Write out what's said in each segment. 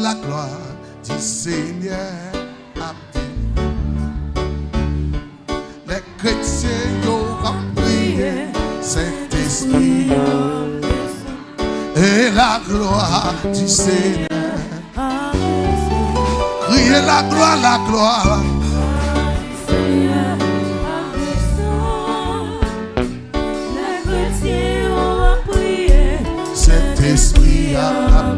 la gloire du Seigneur a dit. Les chrétiens ont prié, Saint-Esprit. Et la gloire du Seigneur. Criez la gloire, la gloire. Saint-Esprit a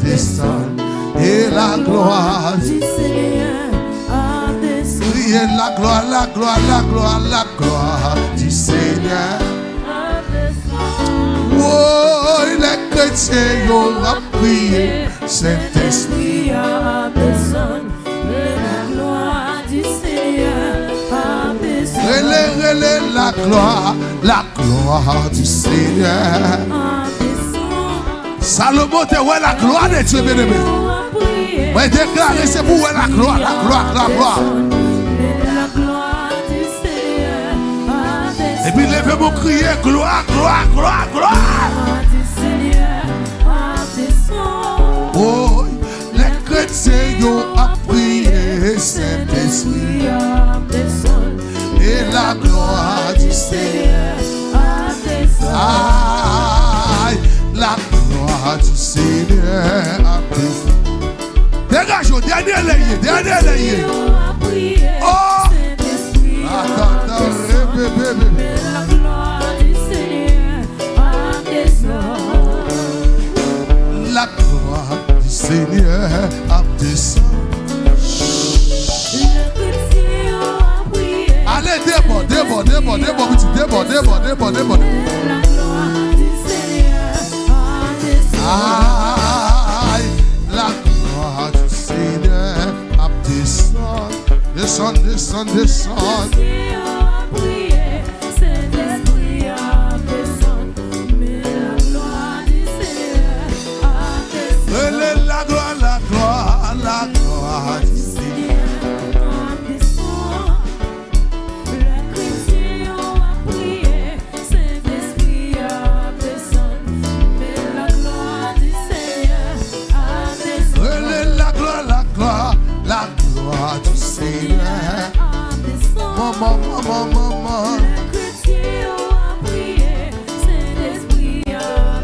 descendu. Et la gloire du Seigneur a descendu. Criez la gloire, la gloire, la gloire, la gloire du Seigneur. Oh, les chrétiens ont prié, Saint-Esprit a descendu. Et la gloire du Seigneur a descendu. Relais la gloire du Seigneur a descendu. Salomon te voit la gloire de Dieu, bien-aimé. Moi, déclarer, c'est pour voir la gloire, la gloire, la gloire. Et puis levez-vous crier gloire, gloire, gloire, gloire. Oh, les chrétiens ont prié, Saint-Esprit et la gloire du Seigneur. Aïe, la gloire du Seigneur a descendu. Dégage, dernier layé. Oh, attends, bébé. La gloire du Seigneur a descendu. La gloire du Seigneur a descendu. Allez, déborde. La gloire du Seigneur a descendu. Aïe, la gloire du Seigneur a descendu. Descend. La gloire du Seigneur a descendu. Les chrétiens ont prié, Saint-Esprit a descendu. Mais la gloire du Seigneur a descendu. La gloire du Seigneur a descendu. Maman. Les chrétiens ont prié, Saint-Esprit a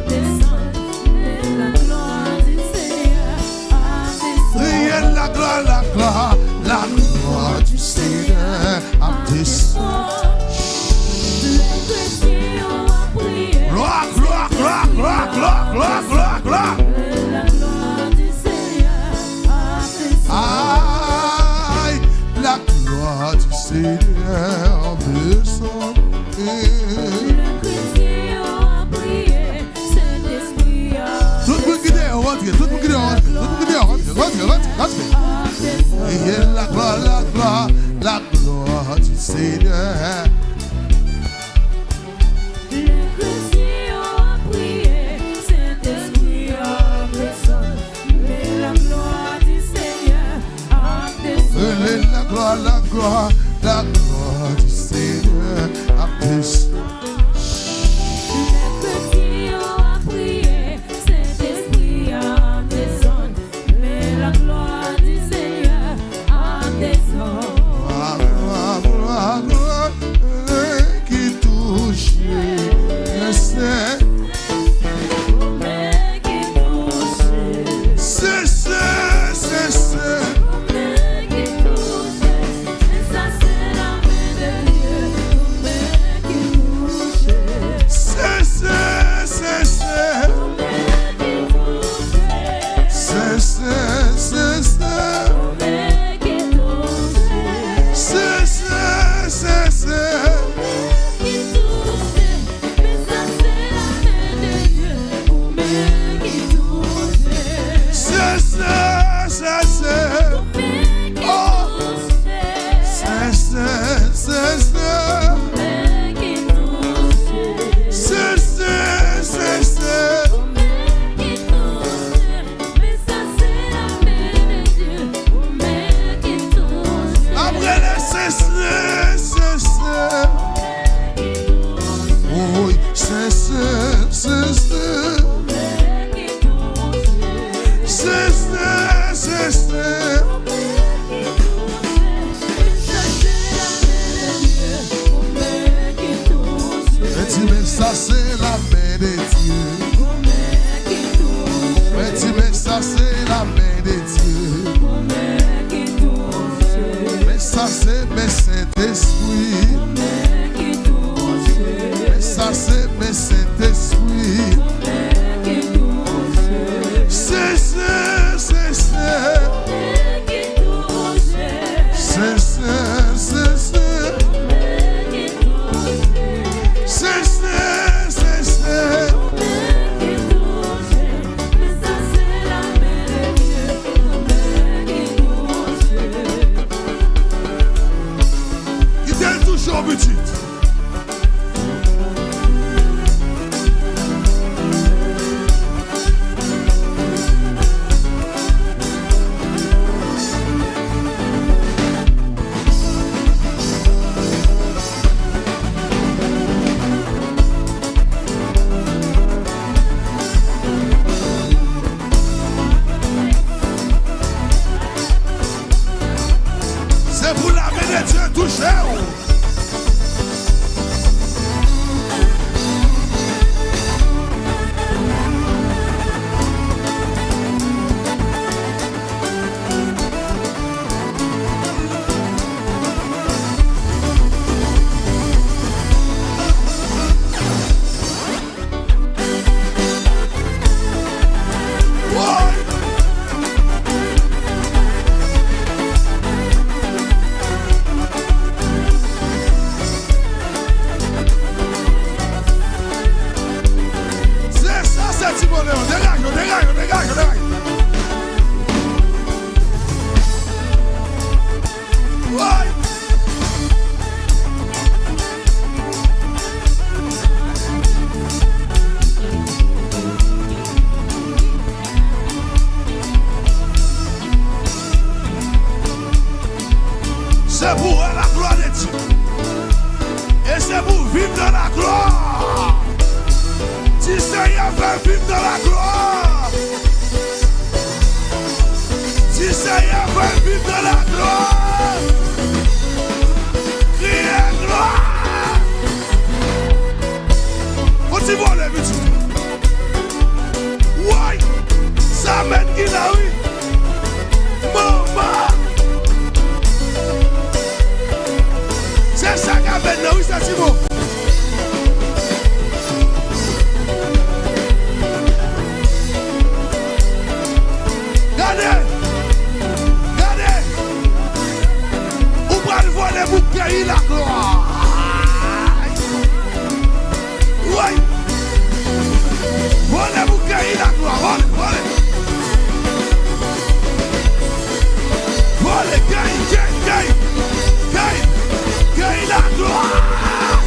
descendu. Mais la gloire du Seigneur a descendu. La gloire du Seigneur a descendu. Les chrétiens ont prié. Gloire. La gloire du Seigneur a descendu. Aïe, la gloire du Seigneur a descendu. Les chrétiens ont prié, Saint-Esprit a descendu. Tout le monde qui est rentré. Et la gloire du Seigneur. Les chrétiens ont prié, Saint-Esprit a descendu. Mais la gloire du Seigneur a descendu. La gloire du Seigneur a descendu. Les chrétiens ont prié, Saint-Esprit a descendu. Mais la gloire du Seigneur a descendu. Qui touche le Seigneur. C'est toucher. C'est pour la gloire de Dieu. Et c'est pour vivre dans la gloire. Si Seigneur veut vivre dans la gloire. Si Seigneur veut vivre dans la gloire. Criez gloire. Faut-il voir les petits? Oui. Ça mène qui là, oui. Maman. C'est ça qui a fait, oui, c'est Simon. Regardez, regardez. Vous pouvez voir les bouquets, la gloire. Oui. Voilà les bouquets, la gloire. Voilà. Voilà, gagne. Gagne la gloire.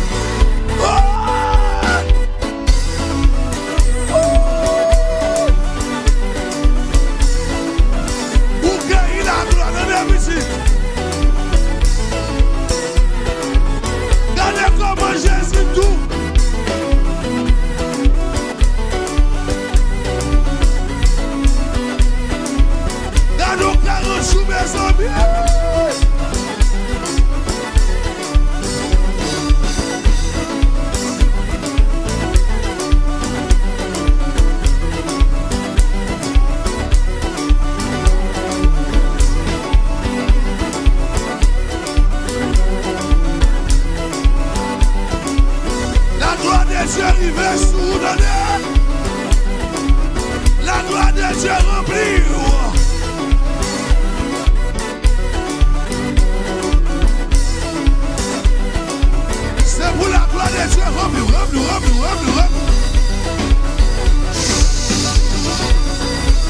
Où gagne la gloire dans la musique. Regardez comment Jésus tout. Regardez 40 jours mes amis. Dieu arrivé sous donner. La gloire de Dieu remplie. C'est pour la gloire de Dieu remplie.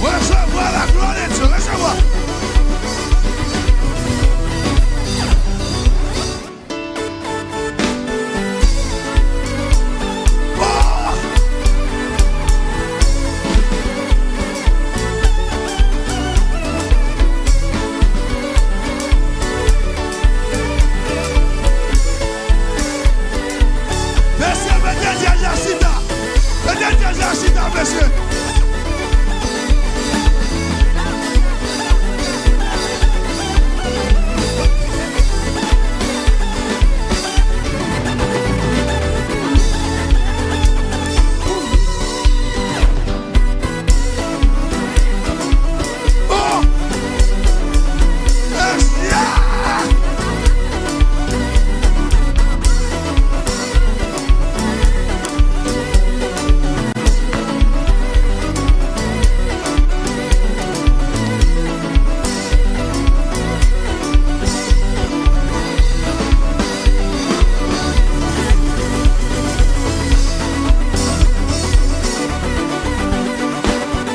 Recevoir la gloire de Dieu, recevoir. Monsieur.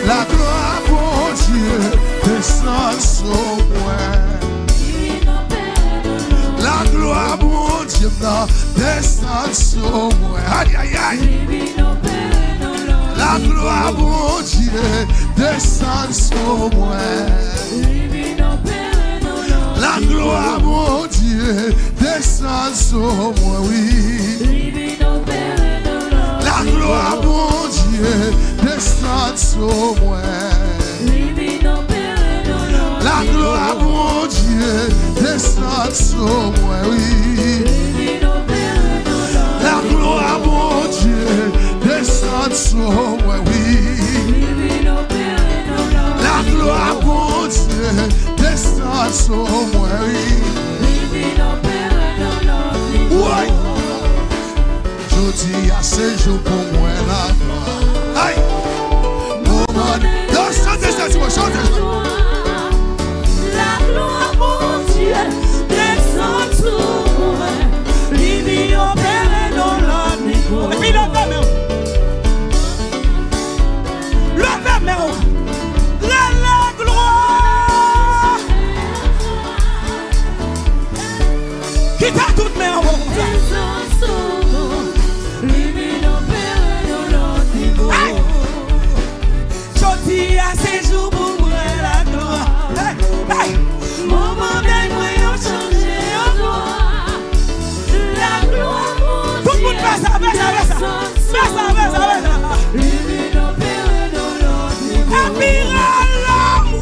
La gloire pour Dieu descend sur moi. La gloire pour Dieu descend sur moi. Aïe aïe aïe. La gloire pour Dieu descend sur moi. La gloire pour Dieu descend sur moi, oui. La gloire pour Dieu descend sur moi. La gloire pour Dieu descend sur moi, oui. La gloire, mon Dieu, descend sur moi, oui. La gloire, mon Dieu, descend sur moi, oui. Oui. Je dis à ce jour pour moi la gloire. Aïe. Chantez ça, tu vas chanter. La gloire, mon Dieu, descend sur moi. Livre opéré dans la négo. Et puis la femme, la gloire. Qui t'a toute mer, descend sur moi. Livre opéré dans la négo. Choti à ces jours pour moi la gloire. Moment d'ail moi on changé en gloire. La gloire mon Dieu. Tout le monde fait ça, fait ça. Lui opéré dans l'autre niveau. Admiral l'homme.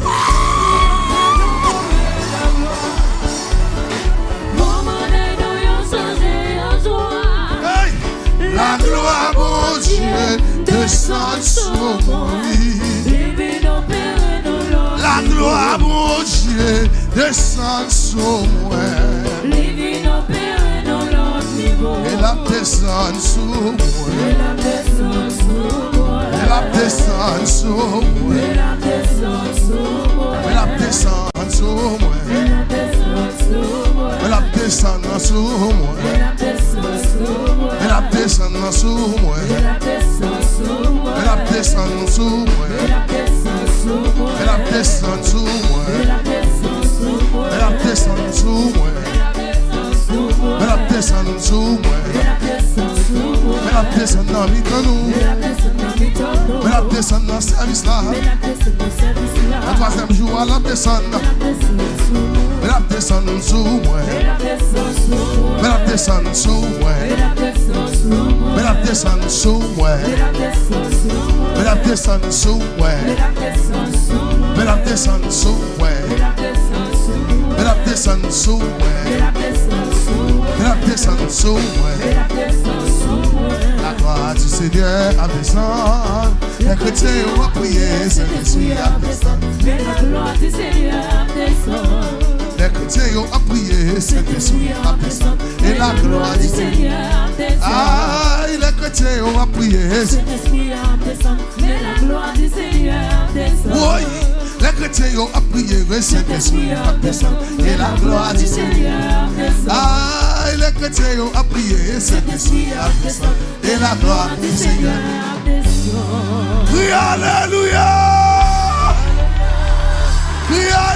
Moment d'ail nous on changé en joie. La gloire mon Dieu descend sur moi. La gloire, mon Dieu, descend sur moi. Et la descend sur moi. Et la descend sur moi. Et la descend sur moi. Et la descend sur moi. Et la descend sur moi. Et la descend sur moi. Elle a descendu sous moi. Elle a descendu sous moi. Elle a descendu sous moi. Elle a descendu dans nous. Elle a descendu dans le service là. Le troisième jour, elle a descendu. Elle a descendu sous moi. Elle a descendu sous moi. Elle a descendu sous moi. Elle a descendu sous moi. Elle a descendu sous moi. Elle a descendu sous moi. Elle a descendu sous moi. La gloire du Seigneur a descendu. Les chrétiens ont prié, Saint-Esprit a descendu. La gloire du Seigneur a descendu. Les chrétiens ont prié, Saint-Esprit a descendu. Et la gloire du Seigneur a descendu. Ah, les chrétiens ont prié, Saint-Esprit a descendu. Mais la gloire du Seigneur a descendu. Oui, les chrétiens ont prié, Saint-Esprit a descendu. Et la gloire du Seigneur a descendu. Ah, les chrétiens ont prié, Saint-Esprit a descendu. Et la gloire du Seigneur a descendu. Crie Alléluia! Crie Alléluia!